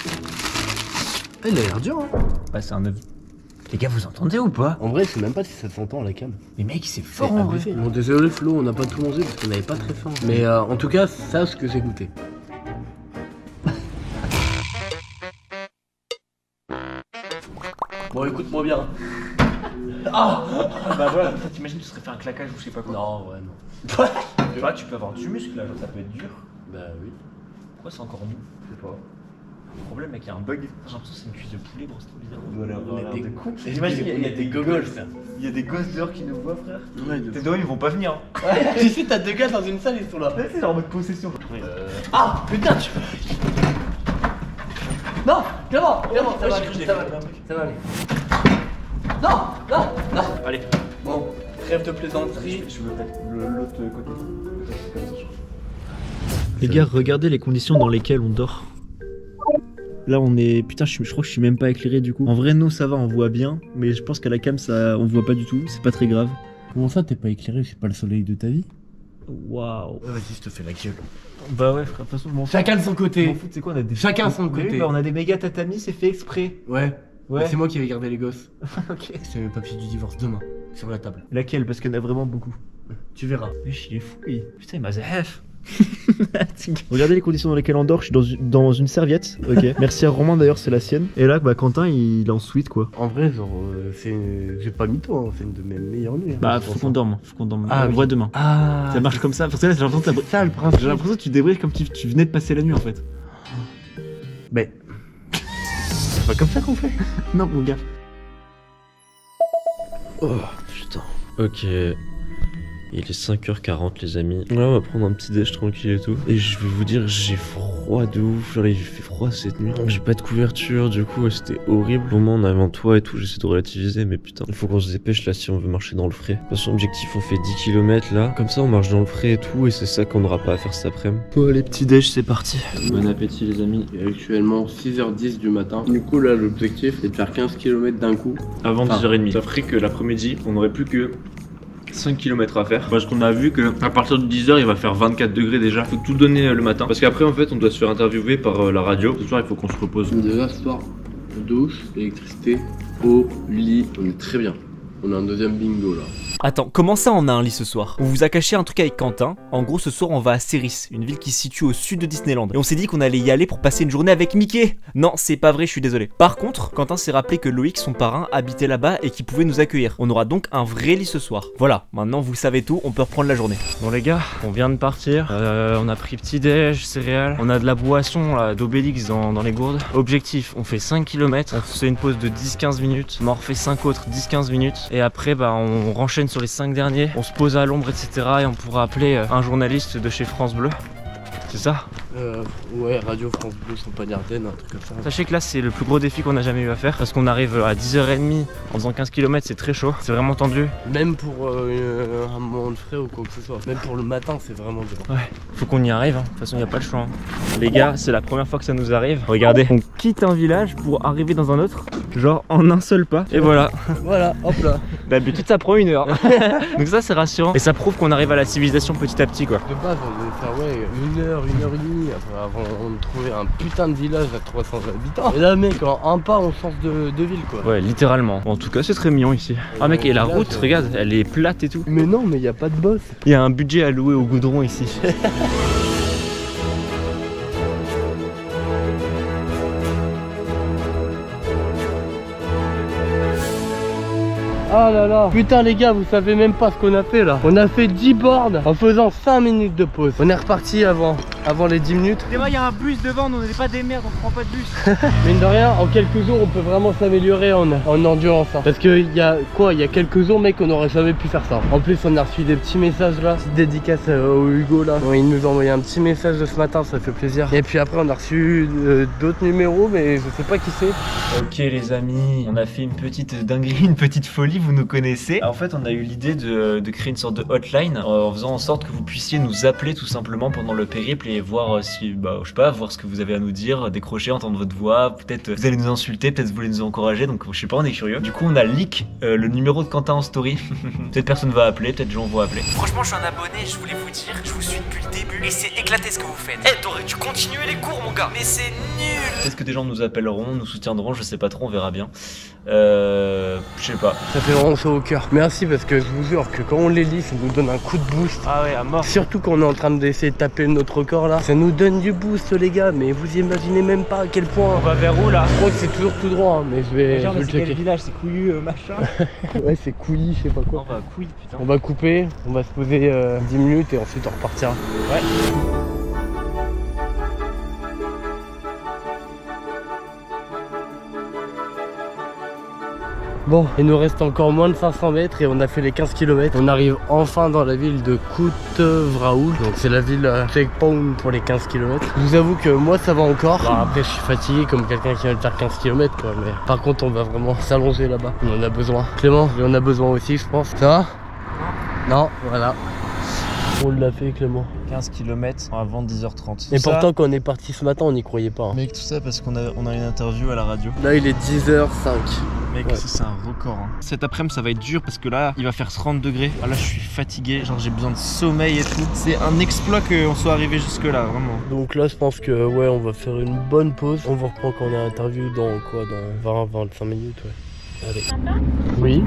Il a l'air dur, hein. Ouais, c'est un œuf. Les gars, vous entendez ou pas? En vrai, je sais même pas si ça s'entend à la cam. Mais mec, c'est fort en vrai. Bon, désolé Flo, on n'a pas tout mangé parce qu'on n'avait pas très faim. Mais en tout cas, sache que j'ai goûté. Bon, écoute-moi bien. Ah bah voilà, t'imagines tu serais fait un claquage ou je sais pas quoi. Non, ouais, non. Bah, tu peux avoir du muscle là, genre ça peut être dur. Bah oui. Pourquoi c'est encore mou? Je sais pas. Le problème, mec, il y a un bug. J'ai l'impression que c'est une cuisse de poulet, bro, c'est trop bizarre. On doit avoir des coups. J'imagine, Il y a des gogoles, ça. Il y a des gosses dehors qui nous voient, frère. Ouais, Tes doigts, ils vont pas venir. Tu sais, t'as deux gars dans une salle, ils sont là. C'est genre en mode possession. Ah, putain, tu. Non, Clément, ça va aller. Ça va aller. Non. Allez. Bon, trêve de plaisanterie. Je veux mettre l'autre côté. Les gars, regardez les conditions dans lesquelles on dort. Là on est... Putain, je crois que je suis même pas éclairé du coup. En vrai, nous ça va, on voit bien. Mais je pense qu'à la cam, ça, on voit pas du tout. C'est pas très grave. Comment ça, t'es pas éclairé? C'est pas le soleil de ta vie? Waouh. Ouais, vas-y, je te fais la gueule. Bah ouais, frère, de toute façon, je m'en fous. Chacun de son côté. C'est quoi, on a des... Chacun son Oui, côté. bah, on a des méga tatamis, c'est fait exprès. Ouais. Ouais. C'est moi qui vais garder les gosses. Ok. C'est le papier du divorce demain, sur la table. Laquelle? Parce qu'il y en a vraiment beaucoup. Tu verras. Wesh, il est fou, lui. Putain, il m'a zaf. Regardez les conditions dans lesquelles on dort. Je suis dans une serviette. Ok. Merci à Romain d'ailleurs, c'est la sienne. Et là, bah Quentin, il est en suite quoi. En vrai, genre, j'ai pas mis toi, hein. C'est une de mes meilleures nuits. Hein, bah, faut qu'on dorme. Faut qu'on dorme. Ah, on voit demain. Ah. Ça marche comme ça. Parce que là, j'ai l'impression que ça le principe. j'ai l'impression que tu débrises comme si tu venais de passer la nuit en fait. Mais. C'est pas comme ça qu'on fait. Non, mon gars. Oh putain. Ok. Il est 5h40 les amis. Là on va prendre un petit déj tranquille et tout. Et je vais vous dire, j'ai froid de ouf. Genre il fait froid cette nuit. J'ai pas de couverture, du coup c'était horrible. Au moment on est avant toi et tout, j'essaie de relativiser. Mais putain, il faut qu'on se dépêche là si on veut marcher dans le frais. De toute façon objectif on fait 10 km là. Comme ça on marche dans le frais et tout. Et c'est ça qu'on n'aura pas à faire cet après-midi. Oh les petits déj, c'est parti. Bon appétit les amis. Il est actuellement 6h10 du matin. Du coup là l'objectif c'est de faire 15 km d'un coup. Avant 10h30. Ça ferait que l'après-midi, on aurait plus que 5 km à faire parce qu'on a vu que à partir de 10h il va faire 24 degrés déjà. Faut tout donner le matin parce qu'après en fait on doit se faire interviewer par la radio. Ce soir il faut qu'on se repose. Déjà ce soir, douche, électricité, eau, lit, on est très bien. On a un deuxième bingo là. Attends, comment ça on a un lit ce soir? On vous a caché un truc avec Quentin. En gros, ce soir on va à Céris, une ville qui se situe au sud de Disneyland. Et on s'est dit qu'on allait y aller pour passer une journée avec Mickey. Non, c'est pas vrai, je suis désolé. Par contre, Quentin s'est rappelé que Loïc, son parrain, habitait là-bas et qu'il pouvait nous accueillir. On aura donc un vrai lit ce soir. Voilà, maintenant vous savez tout, on peut reprendre la journée. Bon les gars, on vient de partir. On a pris petit déj, céréales. On a de la boisson là, d'Obélix dans les gourdes. Objectif, on fait 5 km. On fait une pause de 10-15 minutes. On en refait 5 autres, 10-15 minutes. Et après, bah, on renchaîne sur les 5 derniers. On se pose à l'ombre, etc. Et on pourra appeler un journaliste de chez France Bleu. C'est ça? Ouais, Radio France Bleu, Champagne Ardenne, un truc comme ça. Sachez que là c'est le plus gros défi qu'on a jamais eu à faire parce qu'on arrive à 10h30 en faisant 15 km, c'est très chaud, c'est vraiment tendu. Même pour un moment de frais ou quoi que ce soit, même pour le matin c'est vraiment dur. Ouais, faut qu'on y arrive, hein. De toute façon il n'y a pas le choix. Hein. Les gars, c'est la première fois que ça nous arrive. Regardez, on quitte un village pour arriver dans un autre, genre en un seul pas. Et voilà. Voilà, hop là. D'habitude ça prend 1 heure. Donc ça c'est rassurant. Et ça prouve qu'on arrive à la civilisation petit à petit quoi. De base on devait faire ouais 1 heure, 1 heure et demie avant de trouver un putain de village à 300 habitants. Et là mec, en un pas on change de ville quoi. Ouais, littéralement. Bon, en tout cas c'est très mignon ici. Ah mec, et la route, regarde, elle est plate et tout. Mais non, mais il y a pas de boss. Il y a un budget alloué au goudron ici. Ah là là. Putain les gars, vous savez même pas ce qu'on a fait là. On a fait 10 bornes en faisant 5 minutes de pause. On est reparti avant les 10 minutes. Et moi il y a un bus devant, nous on n'est pas des merdes, on prend pas de bus. Mine de rien, en quelques jours on peut vraiment s'améliorer en endurance hein. Parce que il y a quelques jours mec on aurait jamais pu faire ça. En plus on a reçu des petits messages là, petite dédicace au Hugo là. Bon, il nous a envoyé un petit message de ce matin, ça fait plaisir. Et puis après on a reçu d'autres numéros mais je sais pas qui c'est. Ok les amis, on a fait une petite dinguerie, une petite folie, vous nous connaissez. En fait on a eu l'idée de créer une sorte de hotline en faisant en sorte que vous puissiez nous appeler tout simplement pendant le périple et voir si, bah je sais pas, voir ce que vous avez à nous dire, décrocher, entendre votre voix, peut-être vous allez nous insulter, peut-être vous voulez nous encourager, donc je sais pas, on est curieux. Du coup on a leak le numéro de Quentin en story. Peut-être personne va appeler, peut-être gens vont appeler. Franchement je suis un abonné, je voulais vous dire, je vous suis depuis le début et c'est éclaté ce que vous faites. Eh t'aurais dû continuer les cours mon gars, mais c'est nul. Peut-être que des gens nous appelleront, nous soutiendront, je sais pas trop, on verra bien. Je sais pas. Ça fait vraiment chaud au cœur. Merci parce que je vous jure que quand on les lit, ça nous donne un coup de boost. Ah ouais, à mort. Surtout quand on est en train d'essayer de taper notre record là. Ça nous donne du boost les gars, mais vous imaginez même pas à quel point. On va vers où là? Je crois que c'est toujours tout droit, hein, mais je vais le checker. Quel village? C'est Couillu machin. Ouais, c'est Couilly, je sais pas quoi. On va Couilly, putain. On va couper, on va se poser 10 minutes et ensuite on repartira. Ouais. Bon, il nous reste encore moins de 500 mètres et on a fait les 15 km. On arrive enfin dans la ville de Coutevraoul. Donc c'est la ville checkpoint pour les 15 km. Je vous avoue que moi ça va encore. Bon, après je suis fatigué comme quelqu'un qui vient de faire 15 km quoi. Mais par contre on va vraiment s'allonger là-bas. On en a besoin. Clément, il en a besoin aussi je pense. Ça va? Non, voilà. On l'a fait Clément. 15 km avant 10h30. Et pourtant quand on est parti ce matin on n'y croyait pas hein. Mec tout ça parce qu'on a une interview à la radio. Là il est 10h05. Mec ouais. Ça c'est un record hein. Cet après-midi ça va être dur parce que là il va faire 30 degrés. Ah, là je suis fatigué, genre j'ai besoin de sommeil et tout. C'est un exploit qu'on soit arrivé jusque là vraiment. Donc là je pense que ouais on va faire une bonne pause. On vous reprend quand on a interview dans quoi, dans 20-25 minutes ouais. Allez. Oui.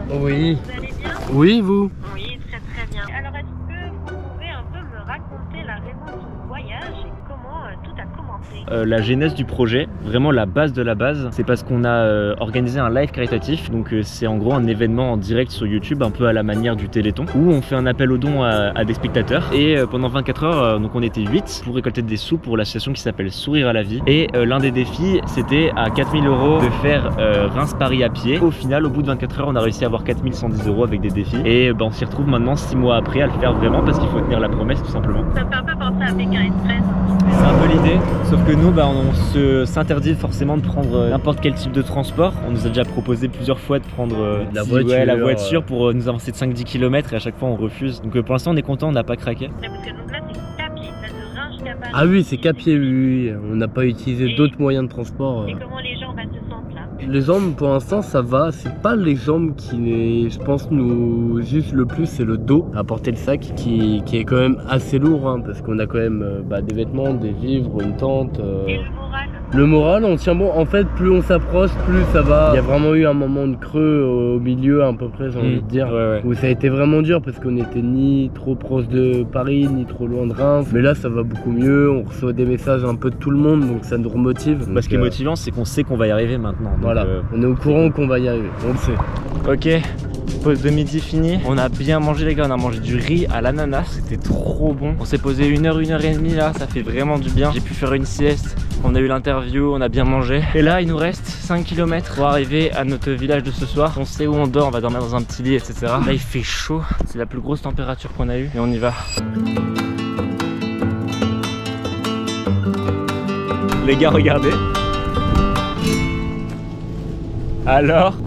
Oui. Vous allez bien? Oui, vous? Oui, très très bien. Alors est-ce que vous pouvez un peu me raconter la raison du voyage et comment tout a commencé? La genèse du projet, vraiment la base de la base, c'est parce qu'on a organisé un live caritatif. Donc c'est en gros un événement en direct sur YouTube, un peu à la manière du Téléthon, où on fait un appel aux dons à des spectateurs. Et pendant 24 heures, donc on était 8 pour récolter des sous pour l'association qui s'appelle Sourire à la vie. Et l'un des défis, c'était à 4000 € de faire Reims-Paris à pied. Au final, au bout de 24 heures, on a réussi à avoir 4110 € avec des défis. Et on s'y retrouve maintenant 6 mois après à le faire vraiment parce qu'il faut tenir la promesse tout simplement. Ça me fait un peu penser à Pékin Express. C'est un peu l'idée, sauf que nous on s'interdit forcément de prendre n'importe quel type de transport. On nous a déjà proposé plusieurs fois de prendre la voiture pour nous avancer de 5-10 km et à chaque fois on refuse. Donc pour l'instant on est content, on n'a pas craqué. Parce que donc là c'est qu'à pied, ça de Reims jusqu'à Paris. Ah oui c'est qu'à pied, oui. On n'a pas utilisé d'autres moyens de transport. Et comment les gens se sentent là? Les jambes pour l'instant ça va, c'est pas les jambes qui je pense nous usent le plus, c'est le dos à porter le sac qui est quand même assez lourd hein, parce qu'on a quand même des vêtements, des vivres, une tente. Et le moral? Le moral, on tient bon. En fait, plus on s'approche, plus ça va. Il y a vraiment eu un moment de creux au milieu, à peu près, j'ai envie de dire. Où ça a été vraiment dur parce qu'on était ni trop proche de Paris, ni trop loin de Reims. Mais là, ça va beaucoup mieux. On reçoit des messages un peu de tout le monde, donc ça nous remotive. Bah, ce qui est motivant, c'est qu'on sait qu'on va y arriver maintenant. Donc, voilà, on est au courant qu'on va y arriver, on le sait. Ok, pause de midi finie. On a bien mangé les gars, on a mangé du riz à l'ananas, c'était trop bon. On s'est posé 1 heure, 1 heure et demie là, ça fait vraiment du bien. J'ai pu faire une sieste, on a eu l'interview, on a bien mangé. Et là, il nous reste 5 km pour arriver à notre village de ce soir. On sait où on dort, on va dormir dans un petit lit, etc. Là, il fait chaud, c'est la plus grosse température qu'on a eue et on y va. Les gars, regardez. Alors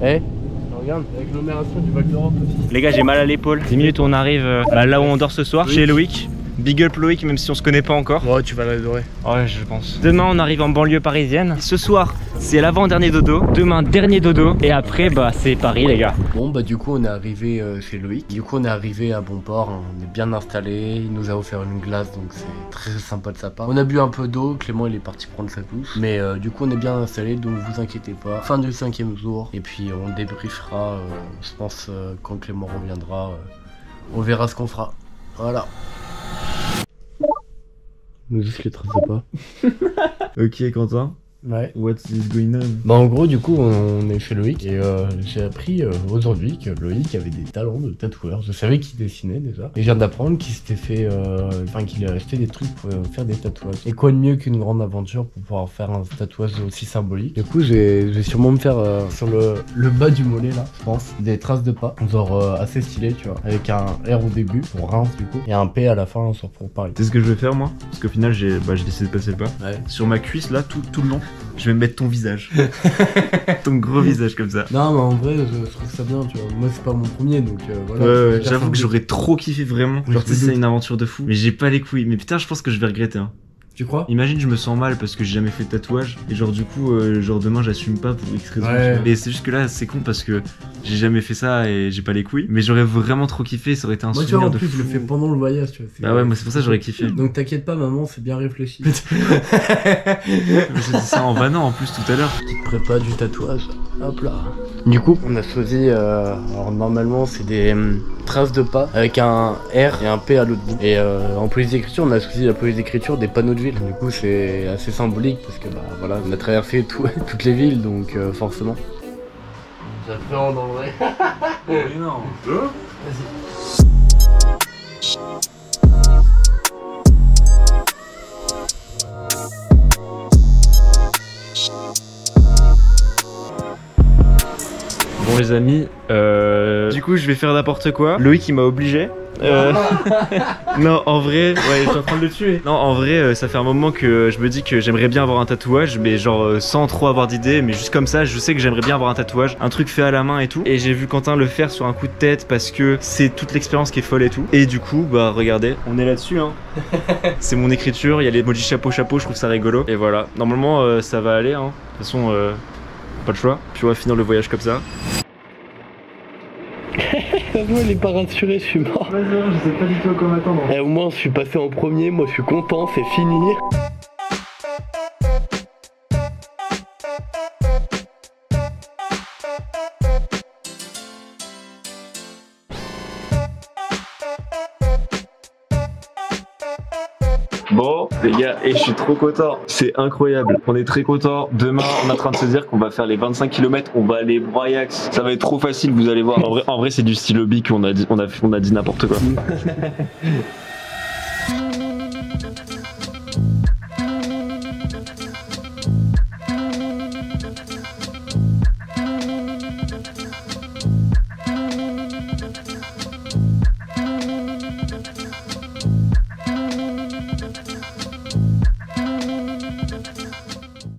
Regarde, l'agglomération du Val d'Europe aussi. Les gars, j'ai mal à l'épaule. 10 minutes, on arrive là où on dort ce soir, chez Loïc. Big up Loïc, même si on se connaît pas encore. Ouais, tu vas l'adorer. Ouais, je pense. Demain, on arrive en banlieue parisienne. Ce soir, c'est l'avant-dernier dodo. Demain, dernier dodo. Et après, bah, c'est Paris, les gars. Bon, bah, du coup, on est arrivé chez Loïc. Du coup, on est arrivé à Bonport. On est bien installé. Il nous a offert une glace, donc c'est très sympa de sa part. On a bu un peu d'eau. Clément, il est parti prendre sa douche. Mais du coup, on est bien installé, donc vous inquiétez pas. Fin du 5e jour. Et puis, on débriefera, je pense, quand Clément reviendra. On verra ce qu'on fera. Voilà. Nous juste les traces de pas. Ok, Quentin. Ouais. What's going on? Bah en gros du coup on est chez Loïc et j'ai appris aujourd'hui que Loïc avait des talents de tatoueur. Je savais qu'il dessinait déjà. Et je viens d'apprendre qu'il s'était fait, enfin qu'il a acheté des trucs pour faire des tatouages. Et quoi de mieux qu'une grande aventure pour pouvoir faire un tatouage aussi symbolique. Du coup je vais sûrement me faire sur le bas du mollet là, je pense, des traces de pas. Genre assez stylé tu vois. Avec un R au début pour Reims du coup. Et un P à la fin sur pour Paris. C'est ce que je vais faire moi. Parce qu'au final j'ai décidé de passer le pas. Ouais. Sur ma cuisse là tout le long. Je vais me mettre ton visage. Ton gros visage comme ça. Non, mais en vrai, je trouve ça bien, tu vois. Moi, c'est pas mon premier, donc voilà. Ouais, j'avoue que j'aurais trop kiffé vraiment. Genre, tu sais, c'est une aventure de fou. Mais j'ai pas les couilles. Mais putain, je pense que je vais regretter. Hein. Tu crois? Imagine, je me sens mal parce que j'ai jamais fait de tatouage. Et genre, du coup, genre demain, j'assume pas pour X raison. Ouais. Et c'est juste que là, c'est con parce que j'ai jamais fait ça et j'ai pas les couilles. Mais j'aurais vraiment trop kiffé. Ça aurait été un souvenir de fou. Moi, tu vois, en plus, je le fais pendant le voyage, tu vois. Bah ouais, moi, c'est pour ça que j'aurais kiffé. Donc, t'inquiète pas, maman, c'est bien réfléchi. J'ai dit ça en vannant en plus tout à l'heure. Petite prépa du tatouage. Hop là. Du coup, on a choisi, alors normalement c'est des traces de pas avec un R et un P à l'autre bout. Et en police d'écriture, on a choisi la police d'écriture des panneaux de ville. Du coup, c'est assez symbolique parce que bah voilà, on a traversé toutes les villes, donc forcément. J'appréhende en vrai. Mais non. Vas-y. Bon les amis, du coup je vais faire n'importe quoi. Loïc il m'a obligé. Non en vrai, ouais je suis en train de le tuer. Non en vrai ça fait un moment que je me dis que j'aimerais bien avoir un tatouage, mais genre sans trop avoir d'idées, mais juste comme ça je sais que j'aimerais bien avoir un tatouage, un truc fait à la main et tout. Et j'ai vu Quentin le faire sur un coup de tête parce que c'est toute l'expérience qui est folle et tout. Et du coup bah regardez, on est là-dessus hein. C'est mon écriture, il y a les emojis chapeau, je trouve ça rigolo. Et voilà, normalement ça va aller hein. De toute façon pas le choix. Puis on va finir le voyage comme ça. Moi il est pas rassuré, je suis mort. Vas-y, je sais pas du tout à quoi m'attendre. Et au moins je suis passé en premier, moi je suis content, c'est fini. Bon les gars, et je suis trop content, c'est incroyable, on est très content. Demain on est en train de se dire qu'on va faire les 25 km, on va aller Broyax, ça va être trop facile, vous allez voir. En vrai c'est du stylo bic, on a dit n'importe quoi.